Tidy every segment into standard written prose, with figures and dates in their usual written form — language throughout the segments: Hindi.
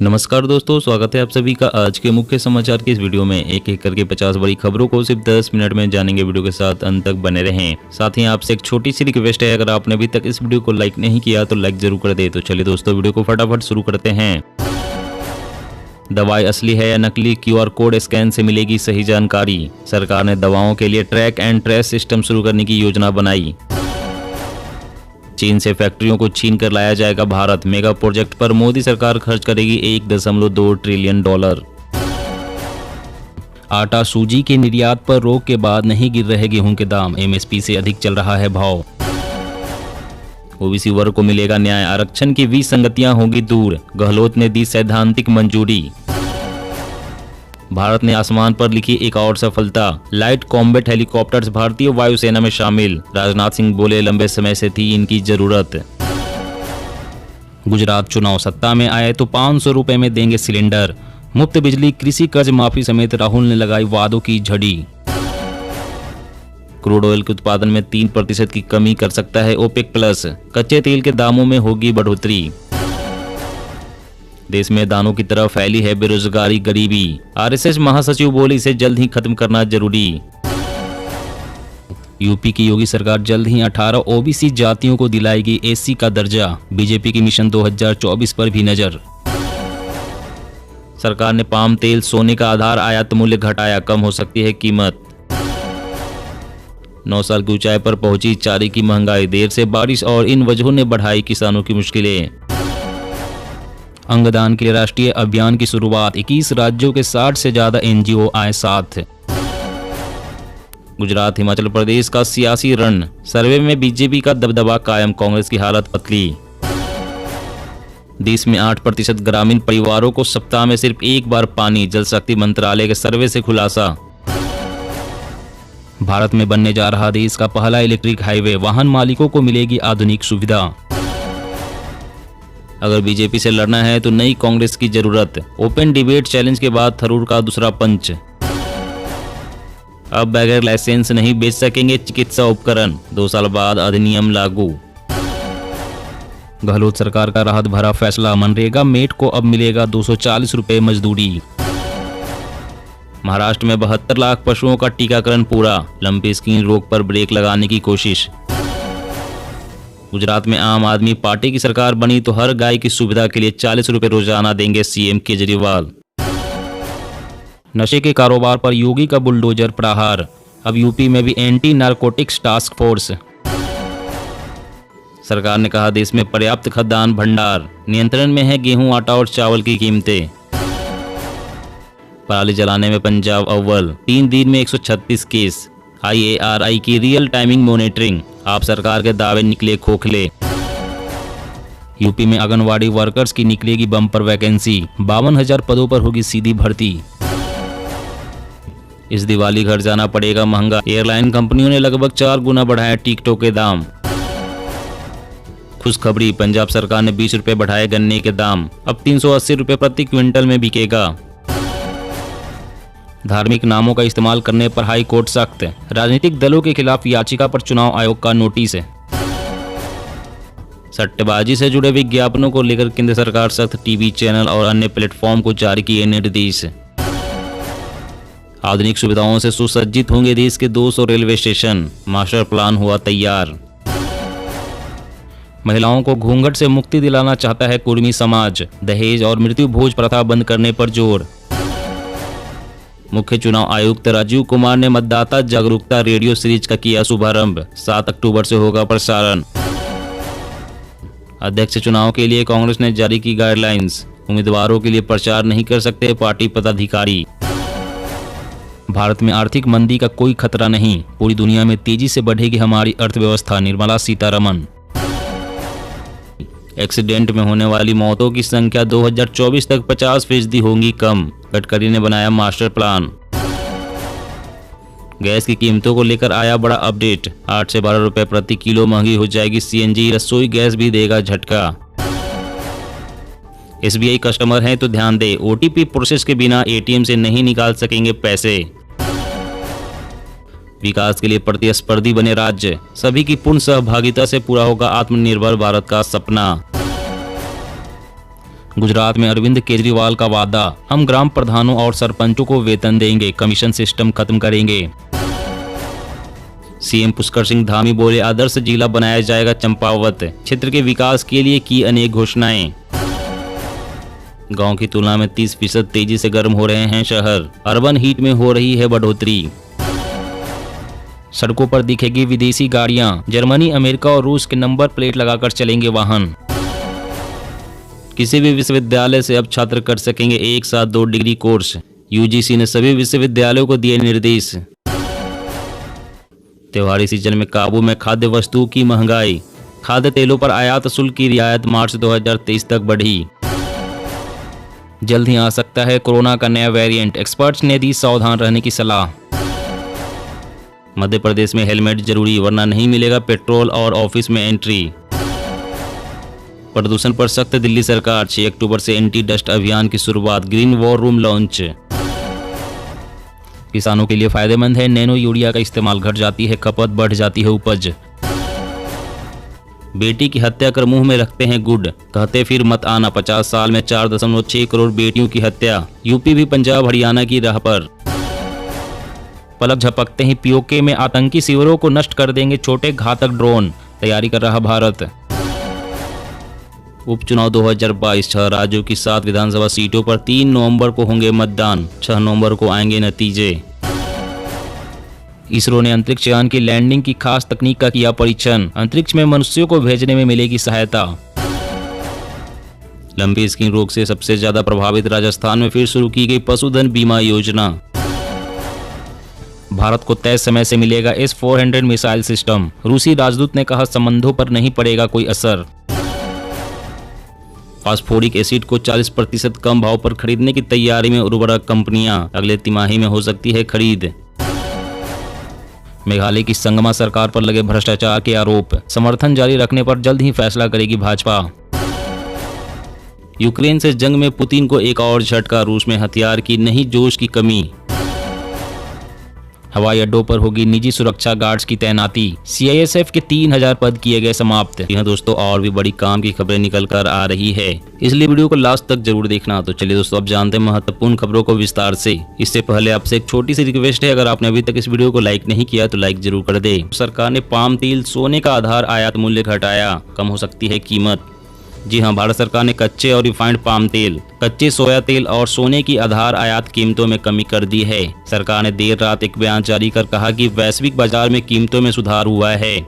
नमस्कार दोस्तों, स्वागत है आप सभी का आज के मुख्य समाचार की इस वीडियो में। एक एक करके 50 बड़ी खबरों को सिर्फ 10 मिनट में जानेंगे। वीडियो के साथ अंत तक बने रहें। साथ ही आपसे एक छोटी सी रिक्वेस्ट है, अगर आपने अभी तक इस वीडियो को लाइक नहीं किया तो लाइक जरूर कर दे। तो चलिए दोस्तों, वीडियो को फटाफट शुरू करते हैं। दवाई असली है या नकली, QR कोड स्कैन से मिलेगी सही जानकारी। सरकार ने दवाओं के लिए ट्रैक एंड ट्रेस सिस्टम शुरू करने की योजना बनाई। चीन से फैक्ट्रियों को छीन कर लाया जाएगा भारत। मेगा प्रोजेक्ट पर मोदी सरकार खर्च करेगी $1.2 ट्रिलियन। आटा सूजी के निर्यात पर रोक के बाद नहीं गिर रहे गेहूं के दाम। MSP से अधिक चल रहा है भाव। OBC वर्ग को मिलेगा न्याय। आरक्षण की विसंगतियां होंगी दूर। गहलोत ने दी सैद्धांतिक मंजूरी। भारत ने आसमान पर लिखी एक और सफलता। लाइट कॉम्बैट हेलीकॉप्टर्स भारतीय वायुसेना में शामिल। राजनाथ सिंह बोले, लंबे समय से थी इनकी जरूरत। गुजरात चुनाव सत्ता में आए तो 500 रुपए में देंगे सिलेंडर। मुफ्त बिजली, कृषि कर्ज माफी समेत राहुल ने लगाई वादों की झड़ी। क्रूड ऑयल के उत्पादन में 3% की कमी कर सकता है OPEC+। कच्चे तेल के दामों में होगी बढ़ोतरी। देश में दानों की तरफ फैली है बेरोजगारी, गरीबी। RSS महासचिव बोले, इसे जल्द ही खत्म करना जरूरी। यूपी की योगी सरकार जल्द ही 18 OBC जातियों को दिलाएगी SC का दर्जा। बीजेपी की मिशन 2024 पर भी नजर। सरकार ने पाम तेल, सोने का आधार आयात मूल्य घटाया, कम हो सकती है कीमत। 9 साल की ऊंचाई पर पहुंची चारे की महंगाई। देर से बारिश और इन वजहों ने बढ़ाई किसानों की मुश्किलें। अंगदान के लिए राष्ट्रीय अभियान की शुरुआत। 21 राज्यों के 60 से ज्यादा NGO आए साथ। गुजरात हिमाचल प्रदेश का सियासी रण। सर्वे में बीजेपी का दबदबा कायम, कांग्रेस की हालत पतली। देश में 8% ग्रामीण परिवारों को सप्ताह में सिर्फ एक बार पानी। जल शक्ति मंत्रालय के सर्वे से खुलासा। भारत में बनने जा रहा देश का पहला इलेक्ट्रिक हाईवे। वाहन मालिकों को मिलेगी आधुनिक सुविधा। अगर बीजेपी से लड़ना है तो नई कांग्रेस की जरूरत। ओपन डिबेट चैलेंज के बाद थरूर का दूसरा पंच। अब बगैर लाइसेंस नहीं बेच सकेंगे चिकित्सा उपकरण। 2 साल बाद अधिनियम लागू। गहलोत सरकार का राहत भरा फैसला। मनरेगा मेट को अब मिलेगा 240 रुपए मजदूरी। महाराष्ट्र में 72 लाख पशुओं का टीकाकरण पूरा। लंबी स्किन रोग पर ब्रेक लगाने की कोशिश। गुजरात में आम आदमी पार्टी की सरकार बनी तो हर गाय की सुविधा के लिए 40 रुपए रोजाना देंगे CM केजरीवाल। नशे के कारोबार पर योगी का बुलडोजर प्रहार। अब यूपी में भी एंटी नारकोटिक्स टास्क फोर्स। सरकार ने कहा, देश में पर्याप्त खाद्यान्न भंडार। नियंत्रण में है गेहूं, आटा और चावल की कीमतें। पराली जलाने में पंजाब अव्वल। 3 दिन में 136 केस। IARI की रियल टाइमिंग मॉनिटरिंग। आप सरकार के दावे निकले खोखले। यूपी में आंगनवाड़ी वर्कर्स की निकलेगी बम्पर वैकेंसी। 52,000 पदों पर होगी सीधी भर्ती। इस दिवाली घर जाना पड़ेगा महंगा। एयरलाइन कंपनियों ने लगभग 4 गुना बढ़ाया टिकटों के दाम। खुशखबरी, पंजाब सरकार ने 20 रुपए बढ़ाए गन्ने के दाम। अब 380 रुपए प्रति क्विंटल में बिकेगा। धार्मिक नामों का इस्तेमाल करने पर हाई कोर्ट सख्त। राजनीतिक दलों के खिलाफ याचिका पर चुनाव आयोग का नोटिस। सट्टेबाजी से जुड़े विज्ञापनों को लेकर केंद्र सरकार सख्त। टीवी चैनल और अन्य प्लेटफॉर्म को जारी किए निर्देश। आधुनिक सुविधाओं से सुसज्जित होंगे देश के 200 रेलवे स्टेशन। मास्टर प्लान हुआ तैयार। महिलाओं को घूंघट से मुक्ति दिलाना चाहता है कुर्मी समाज। दहेज और मृत्यु भोज प्रथा बंद करने पर जोर। मुख्य चुनाव आयुक्त राजीव कुमार ने मतदाता जागरूकता रेडियो सीरीज का किया शुभारंभ। 7 अक्टूबर से होगा प्रसारण। अध्यक्ष चुनाव के लिए कांग्रेस ने जारी की गाइडलाइंस। उम्मीदवारों के लिए प्रचार नहीं कर सकते पार्टी पदाधिकारी। भारत में आर्थिक मंदी का कोई खतरा नहीं। पूरी दुनिया में तेजी से बढ़ेगी हमारी अर्थव्यवस्था। निर्मला सीतारमण। एक्सीडेंट में होने वाली मौतों की संख्या 2024 तक 50% होंगी कम। गडकरी ने बनाया मास्टर प्लान। गैस की कीमतों को लेकर आया बड़ा अपडेट। 8 से 12 रुपए प्रति किलो महंगी हो जाएगी CNG। रसोई गैस भी देगा झटका। SBI कस्टमर हैं तो ध्यान दें, OTP प्रोसेस के बिना ATM से नहीं निकाल सकेंगे पैसे। विकास के लिए प्रतिस्पर्धी बने राज्य। सभी की पूर्ण सहभागिता से पूरा होगा आत्मनिर्भर भारत का सपना। गुजरात में अरविंद केजरीवाल का वादा, हम ग्राम प्रधानों और सरपंचों को वेतन देंगे, कमीशन सिस्टम खत्म करेंगे। सीएम पुष्कर सिंह धामी बोले, आदर्श जिला बनाया जाएगा चंपावत, क्षेत्र के विकास के लिए की अनेक घोषणाएं। गांव की तुलना में 30% तेजी से गर्म हो रहे हैं शहर, अर्बन हीट में हो रही है बढ़ोतरी। सड़कों पर दिखेगी विदेशी गाड़ियां, जर्मनी, अमेरिका और रूस के नंबर प्लेट लगाकर चलेंगे वाहन। किसी भी विश्वविद्यालय से अब छात्र कर सकेंगे एक साथ 2 डिग्री कोर्स, यूजीसी ने सभी विश्वविद्यालयों को दिए निर्देश। त्योहारी सीजन में काबू में खाद्य वस्तुओं की महंगाई, खाद्य तेलों पर आयात शुल्क की रियायत मार्च 2023 तक बढ़ी। जल्द ही आ सकता है कोरोना का नया वेरिएंट, एक्सपर्ट्स ने दी सावधान रहने की सलाह। मध्य प्रदेश में हेलमेट जरूरी, वरना नहीं मिलेगा पेट्रोल और ऑफिस में एंट्री। प्रदूषण पर सख्त दिल्ली सरकार, 6 अक्टूबर से एंटी डस्ट अभियान की शुरुआत, ग्रीन वॉर रूम लॉन्च। किसानों के लिए फायदेमंद है, नैनो यूरिया का इस्तेमाल, घट जाती है खपत, बढ़ जाती है उपज। बेटी की हत्या कर मुंह में रखते हैं गुड, कहते फिर मत आना, 50 साल में 4.6 करोड़ बेटियों की हत्या, यूपी भी पंजाब हरियाणा की राह पर। पलक झपकते ही पीओके में आतंकी शिविरों को नष्ट कर देंगे छोटे घातक ड्रोन, तैयारी कर रहा भारत। उपचुनाव 2022, 6 राज्यों की 7 विधानसभा सीटों पर 3 नवंबर को होंगे मतदान, 6 नवंबर को आएंगे नतीजे। इसरो ने अंतरिक्ष यान की लैंडिंग की खास तकनीक का किया परीक्षण, अंतरिक्ष में मनुष्यों को भेजने में मिलेगी सहायता। लंबी स्किन रोग से सबसे ज्यादा प्रभावित राजस्थान में फिर शुरू की गई पशुधन बीमा योजना। भारत को तय समय से मिलेगा S-400 मिसाइल सिस्टम, रूसी राजदूत ने कहा संबंधों पर नहीं पड़ेगा कोई असर। फास्फोरिक एसिड को 40% कम भाव पर खरीदने की तैयारी में उर्वरक कंपनियां, अगले तिमाही में हो सकती है खरीद। मेघालय की संगमा सरकार पर लगे भ्रष्टाचार के आरोप, समर्थन जारी रखने पर जल्द ही फैसला करेगी भाजपा। यूक्रेन से जंग में पुतिन को एक और झटका, रूस में हथियार की नहीं जोश की कमी। हवाई अड्डों पर होगी निजी सुरक्षा गार्ड्स की तैनाती, CISF के 3000 पद किए गए समाप्त। यह दोस्तों और भी बड़ी काम की खबरें निकल कर आ रही है, इसलिए वीडियो को लास्ट तक जरूर देखना। तो चलिए दोस्तों अब जानते हैं महत्वपूर्ण खबरों को विस्तार से। इससे पहले आपसे एक छोटी सी रिक्वेस्ट है, अगर आपने अभी तक इस वीडियो को लाइक नहीं किया तो लाइक जरूर कर दे। सरकार ने पाम तेल, सोने का आधार आयात मूल्य घटाया, कम हो सकती है कीमत। जी हां, भारत सरकार ने कच्चे और रिफाइंड पाम तेल, कच्चे सोया तेल और सोने की आधार आयात कीमतों में कमी कर दी है। सरकार ने देर रात एक बयान जारी कर कहा कि वैश्विक बाजार में कीमतों में सुधार हुआ है।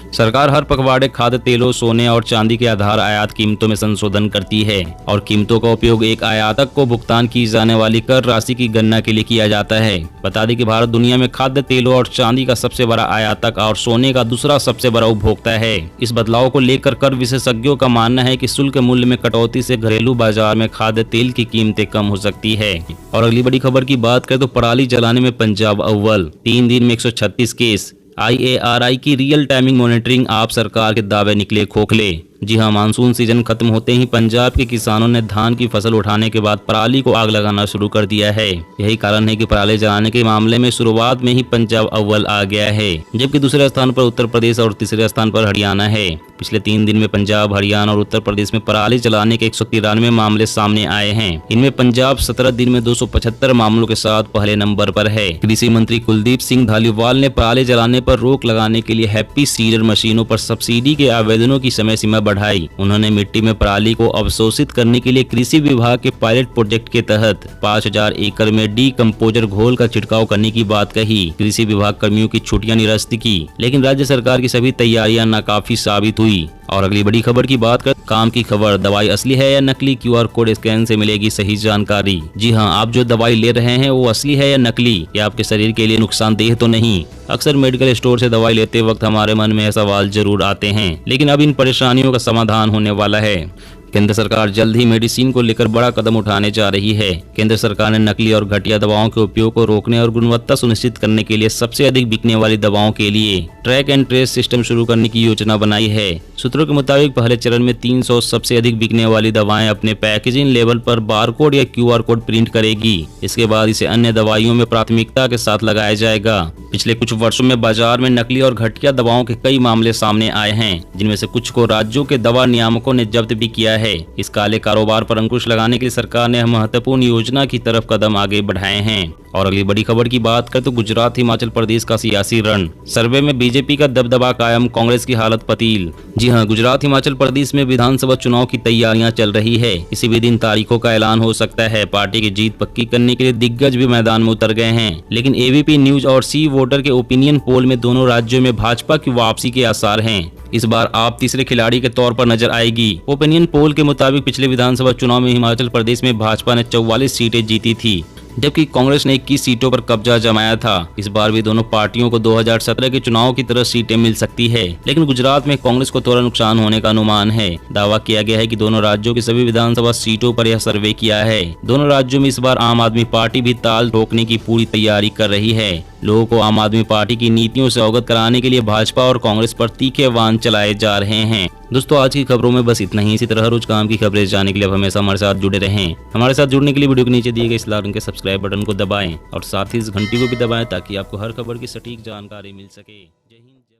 सरकार हर पखवाड़े खाद्य तेलों, सोने और चांदी के आधार आयात कीमतों में संशोधन करती है और कीमतों का उपयोग एक आयातक को भुगतान की जाने वाली कर राशि की गणना के लिए किया जाता है। बता दें कि भारत दुनिया में खाद्य तेलों और चांदी का सबसे बड़ा आयातक और सोने का दूसरा सबसे बड़ा उपभोक्ता है। इस बदलाव को लेकर कर विशेषज्ञों का मानना है कि शुल्क मूल्य में कटौती से घरेलू बाजार में खाद्य तेल की कीमतें कम हो सकती है। और अगली बड़ी खबर की बात करें तो पराली जलाने में पंजाब अव्वल, 3 दिन में 136 केस। IARI की रियल टाइमिंग मॉनिटरिंग, आप सरकार के दावे निकले खोखले। जी हां, मानसून सीजन खत्म होते ही पंजाब के किसानों ने धान की फसल उठाने के बाद पराली को आग लगाना शुरू कर दिया है। यही कारण है कि पराली जलाने के मामले में शुरुआत में ही पंजाब अव्वल आ गया है, जबकि दूसरे स्थान पर उत्तर प्रदेश और तीसरे स्थान पर हरियाणा है। पिछले 3 दिन में पंजाब, हरियाणा और उत्तर प्रदेश में पराली जलाने के 193 मामले सामने आए हैं। इनमें पंजाब 17 दिन में 275 मामलों के साथ पहले नंबर पर है। कृषि मंत्री कुलदीप सिंह धालीवाल ने पराली जलाने पर रोक लगाने के लिए हैप्पी सीडर मशीनों पर सब्सिडी के आवेदनों की समय सीमा बढ़ाई। उन्होंने मिट्टी में पराली को अवशोषित करने के लिए कृषि विभाग के पायलट प्रोजेक्ट के तहत 5000 एकड़ में डीकम्पोजर घोल का छिड़काव करने की बात कही। कृषि विभाग कर्मियों की छुट्टियां निरस्त की, लेकिन राज्य सरकार की सभी तैयारियां नाकाफी साबित हुई। और अगली बड़ी खबर की बात कर, काम की खबर, दवाई असली है या नकली, QR कोड स्कैन से मिलेगी सही जानकारी। जी हां, आप जो दवाई ले रहे हैं वो असली है या नकली, या आपके शरीर के लिए नुकसानदेह तो नहीं। अक्सर मेडिकल स्टोर से दवाई लेते वक्त हमारे मन में सवाल जरूर आते हैं, लेकिन अब इन परेशानियों का समाधान होने वाला है। केंद्र सरकार जल्द ही मेडिसिन को लेकर बड़ा कदम उठाने जा रही है। केंद्र सरकार ने नकली और घटिया दवाओं के उपयोग को रोकने और गुणवत्ता सुनिश्चित करने के लिए सबसे अधिक बिकने वाली दवाओं के लिए ट्रैक एंड ट्रेस सिस्टम शुरू करने की योजना बनाई है। सूत्रों के मुताबिक पहले चरण में 300 सबसे अधिक बिकने वाली दवाएं अपने पैकेजिंग लेबल पर बारकोड या QR कोड प्रिंट करेगी। इसके बाद इसे अन्य दवाइयों में प्राथमिकता के साथ लगाया जाएगा। पिछले कुछ वर्षों में बाजार में नकली और घटिया दवाओं के कई मामले सामने आए हैं, जिनमें से कुछ को राज्यों के दवा नियामकों ने जब्त भी किया है। इस काले कारोबार पर अंकुश लगाने के लिए सरकार ने महत्वपूर्ण योजना की तरफ कदम आगे बढ़ाए हैं। और अगली बड़ी खबर की बात करें तो गुजरात हिमाचल प्रदेश का सियासी रण, सर्वे में बीजेपी का दबदबा कायम, कांग्रेस की हालत पतील। जी हां, गुजरात हिमाचल प्रदेश में विधानसभा चुनाव की तैयारियां चल रही है। किसी भी दिन तारीखों का ऐलान हो सकता है। पार्टी की जीत पक्की करने के लिए दिग्गज भी मैदान में उतर गए हैं, लेकिन एबीपी न्यूज और सी वोटर के ओपिनियन पोल में दोनों राज्यों में भाजपा की वापसी के आसार हैं। इस बार आप तीसरे खिलाड़ी के तौर पर नजर आएगी। ओपिनियन पोल के मुताबिक पिछले विधानसभा चुनाव में हिमाचल प्रदेश में भाजपा ने 44 सीटें जीती थी, जबकि कांग्रेस ने 21 सीटों पर कब्जा जमाया था। इस बार भी दोनों पार्टियों को 2017 के चुनाव की तरह सीटें मिल सकती है, लेकिन गुजरात में कांग्रेस को थोड़ा नुकसान होने का अनुमान है। दावा किया गया है कि दोनों राज्यों की सभी विधानसभा सीटों पर यह सर्वे किया है। दोनों राज्यों में इस बार आम आदमी पार्टी भी ताल ठोकने की पूरी तैयारी कर रही है। लोगों को आम आदमी पार्टी की नीतियों से अवगत कराने के लिए भाजपा और कांग्रेस पर तीखे वाहन चलाए जा रहे हैं। दोस्तों, आज की खबरों में बस इतना ही। इसी तरह रोज काम की खबरें जानने के लिए आप हमेशा हमारे साथ जुड़े रहें। हमारे साथ जुड़ने के लिए वीडियो के नीचे दिए गए इस लाल रंग के सब्सक्राइब बटन को दबाएं और साथ ही इस घंटी को भी दबाएं ताकि आपको हर खबर की सटीक जानकारी मिल सके। जय हिंद।